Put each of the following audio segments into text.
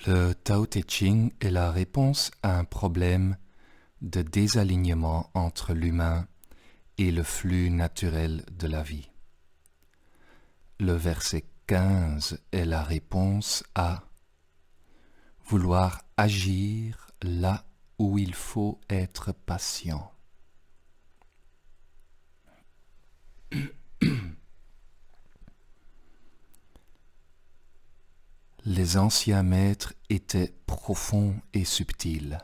Le Tao Te Ching est la réponse à un problème de désalignement entre l'humain et le flux naturel de la vie. Le verset 15 est la réponse à vouloir agir là où il faut être patient. Les anciens maîtres étaient profonds et subtils.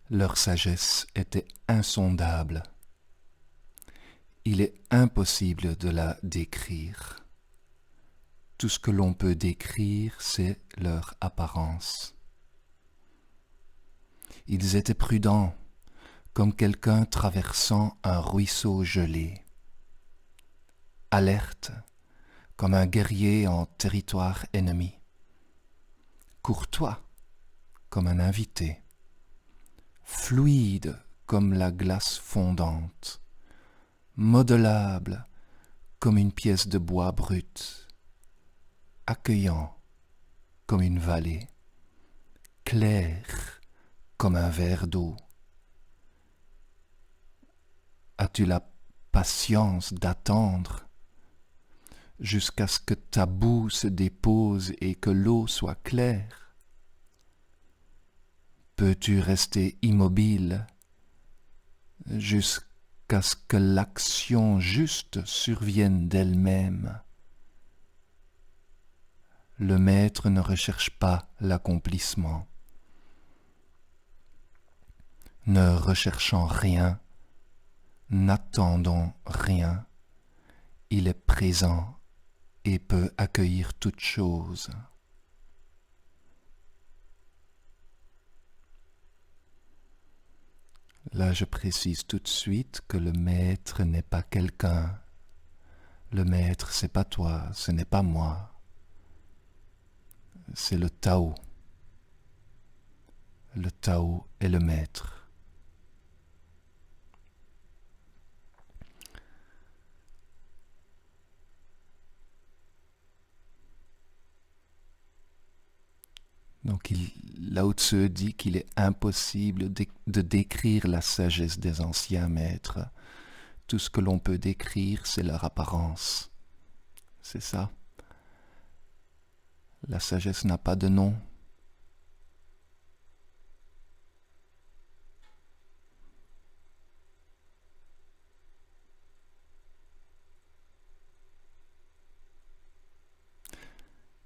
Leur sagesse était insondable. Il est impossible de la décrire. Tout ce que l'on peut décrire, c'est leur apparence. Ils étaient prudents, comme quelqu'un traversant un ruisseau gelé. Alertes, comme un guerrier en territoire ennemi. Courtois, comme un invité. Fluide, comme la glace fondante. Modelable, comme une pièce de bois brut. Accueillant, comme une vallée. Clair, comme un verre d'eau. As-tu la patience d'attendre jusqu'à ce que ta boue se dépose et que l'eau soit claire? Peux-tu rester immobile jusqu'à ce que l'action juste survienne d'elle-même? Le maître ne recherche pas l'accomplissement. Ne recherchant rien, n'attendant rien, il est présent et peut accueillir toute chose. Là, je précise tout de suite que le maître n'est pas quelqu'un. Le maître, c'est pas toi, ce n'est pas moi. C'est le Tao. Le Tao est le maître. Donc Lao Tzu dit qu'il est impossible de décrire la sagesse des anciens maîtres. Tout ce que l'on peut décrire, c'est leur apparence. C'est ça. La sagesse n'a pas de nom.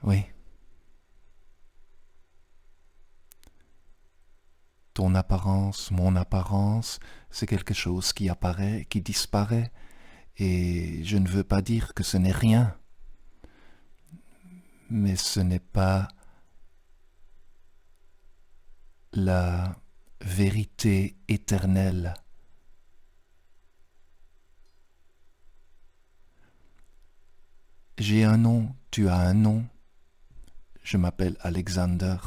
Oui. Ton apparence, mon apparence, c'est quelque chose qui apparaît, qui disparaît, et je ne veux pas dire que ce n'est rien, mais ce n'est pas la vérité éternelle. J'ai un nom, tu as un nom, je m'appelle Alexander.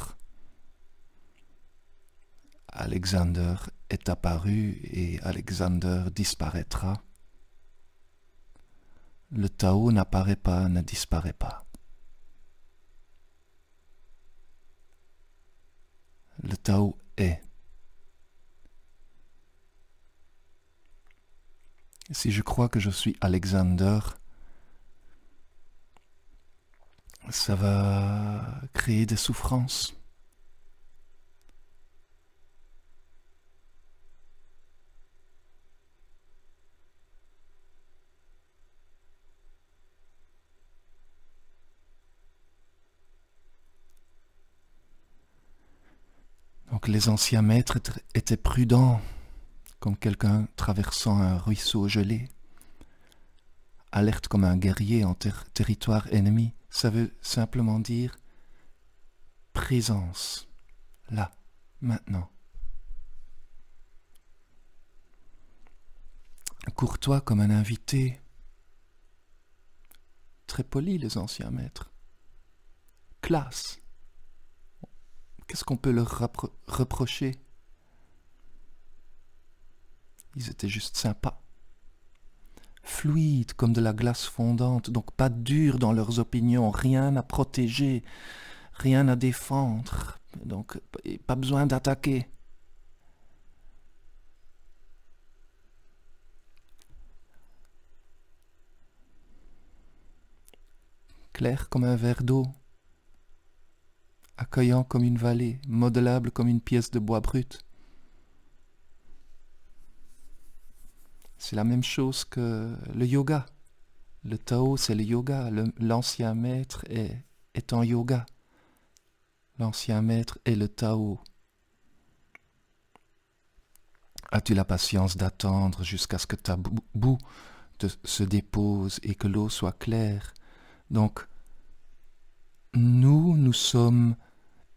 Alexander est apparu et Alexander disparaîtra. Le Tao n'apparaît pas, ne disparaît pas. Le Tao est. Si je crois que je suis Alexander, ça va créer des souffrances. Donc les anciens maîtres étaient prudents, comme quelqu'un traversant un ruisseau gelé. Alerte comme un guerrier en territoire ennemi, ça veut simplement dire présence, là, maintenant. Courtois comme un invité. Très poli les anciens maîtres. Classe. Qu'est-ce qu'on peut leur reprocher? Ils étaient juste sympas. Fluides comme de la glace fondante, donc pas durs dans leurs opinions, rien à protéger, rien à défendre, donc pas besoin d'attaquer. Clair comme un verre d'eau, accueillant comme une vallée, modelable comme une pièce de bois brut. C'est la même chose que le yoga. Le Tao, c'est le yoga. L'ancien maître est en yoga. L'ancien maître est le Tao. As-tu la patience d'attendre jusqu'à ce que ta boue se dépose et que l'eau soit claire? Donc, nous sommes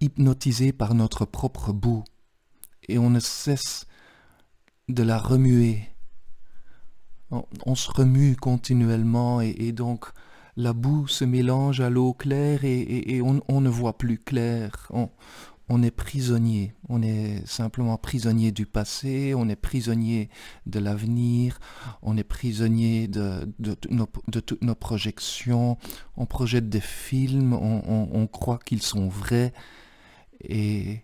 hypnotisés par notre propre boue et on ne cesse de la remuer. On se remue continuellement et donc la boue se mélange à l'eau claire et on ne voit plus clair. On est prisonnier, on est simplement prisonnier du passé, on est prisonnier de l'avenir, on est prisonnier de toutes nos projections, on projette des films, on croit qu'ils sont vrais et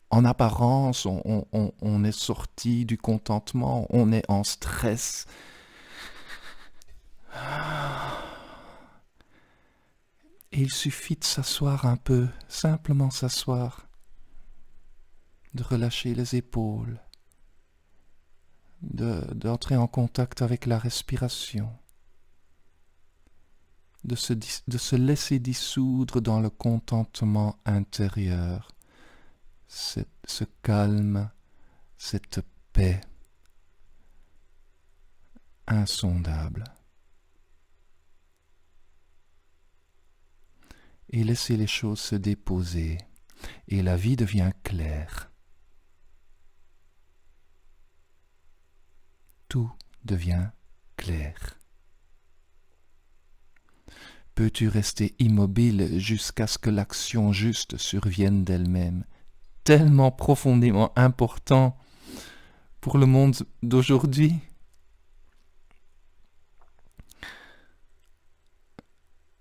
en apparence, on est sorti du contentement, on est en stress. Et il suffit de s'asseoir un peu, simplement s'asseoir, de relâcher les épaules, d'entrer en contact avec la respiration, de se laisser dissoudre dans le contentement intérieur, ce calme, cette paix insondable. Et laisser les choses se déposer, et la vie devient claire. Tout devient clair. Peux-tu rester immobile jusqu'à ce que l'action juste survienne d'elle-même? Tellement profondément important pour le monde d'aujourd'hui.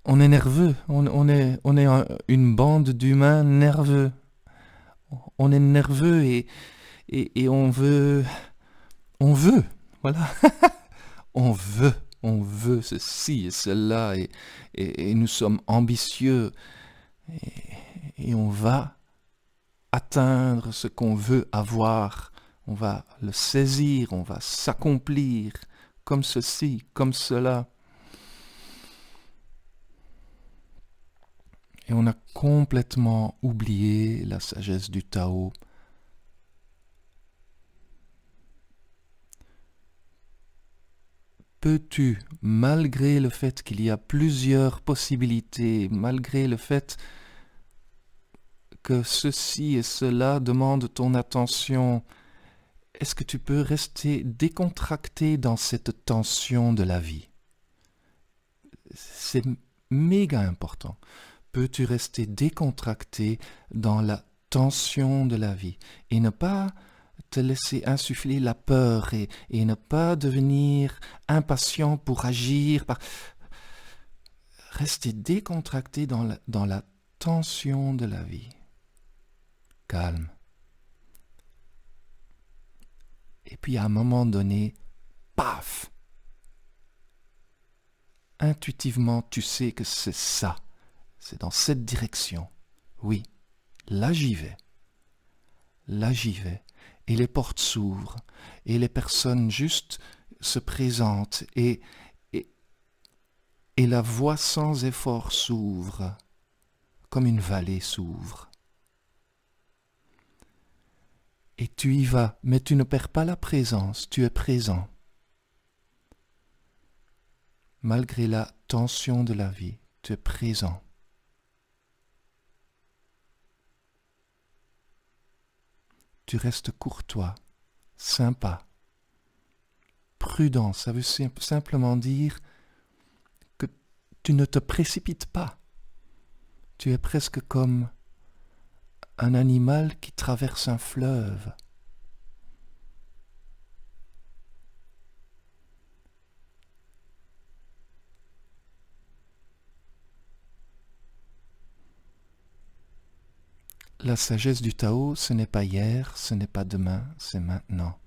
On est nerveux, on est une bande d'humains nerveux. On est nerveux et on veut, voilà. on veut ceci et cela et nous sommes ambitieux et on va atteindre ce qu'on veut avoir. On va le saisir, on va s'accomplir comme ceci, comme cela. Et on a complètement oublié la sagesse du Tao. Peux-tu, malgré le fait qu'il y a plusieurs possibilités, malgré le fait que ceci et cela demandent ton attention, est-ce que tu peux rester décontracté dans cette tension de la vie? C'est méga important. Peux-tu rester décontracté dans la tension de la vie et ne pas te laisser insuffler la peur et ne pas devenir impatient pour agir, rester décontracté dans la tension de la vie. Calme. Et puis à un moment donné, paf! Intuitivement, tu sais que c'est ça. C'est dans cette direction. Oui, là j'y vais. Là j'y vais. Et les portes s'ouvrent. Et les personnes juste se présentent. Et la voie sans effort s'ouvre. Comme une vallée s'ouvre. Et tu y vas. Mais tu ne perds pas la présence. Tu es présent. Malgré la tension de la vie, tu es présent. Tu restes courtois, sympa, prudent. Ça veut simplement dire que tu ne te précipites pas. Tu es presque comme un animal qui traverse un fleuve. La sagesse du Tao, ce n'est pas hier, ce n'est pas demain, c'est maintenant.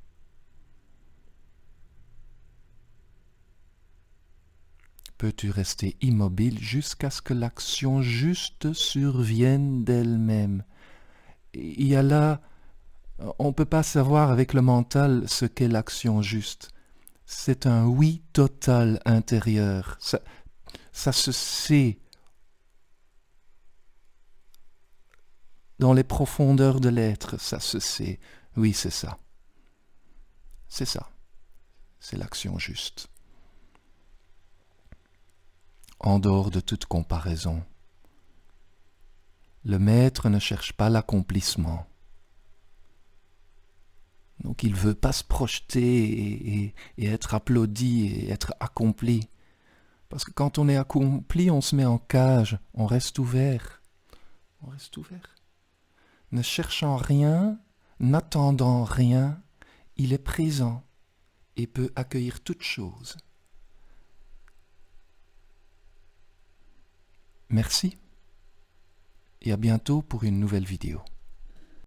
Peux-tu rester immobile jusqu'à ce que l'action juste survienne d'elle-même? Il y a là, on ne peut pas savoir avec le mental ce qu'est l'action juste. C'est un oui total intérieur. Ça se sait dans les profondeurs de l'être, ça se sait. Oui, c'est ça. C'est ça. C'est l'action juste. En dehors de toute comparaison. Le maître ne cherche pas l'accomplissement. Donc il ne veut pas se projeter et être applaudi et être accompli. Parce que quand on est accompli, on se met en cage, on reste ouvert. On reste ouvert. Ne cherchant rien, n'attendant rien, il est présent et peut accueillir toute chose. Merci et à bientôt pour une nouvelle vidéo.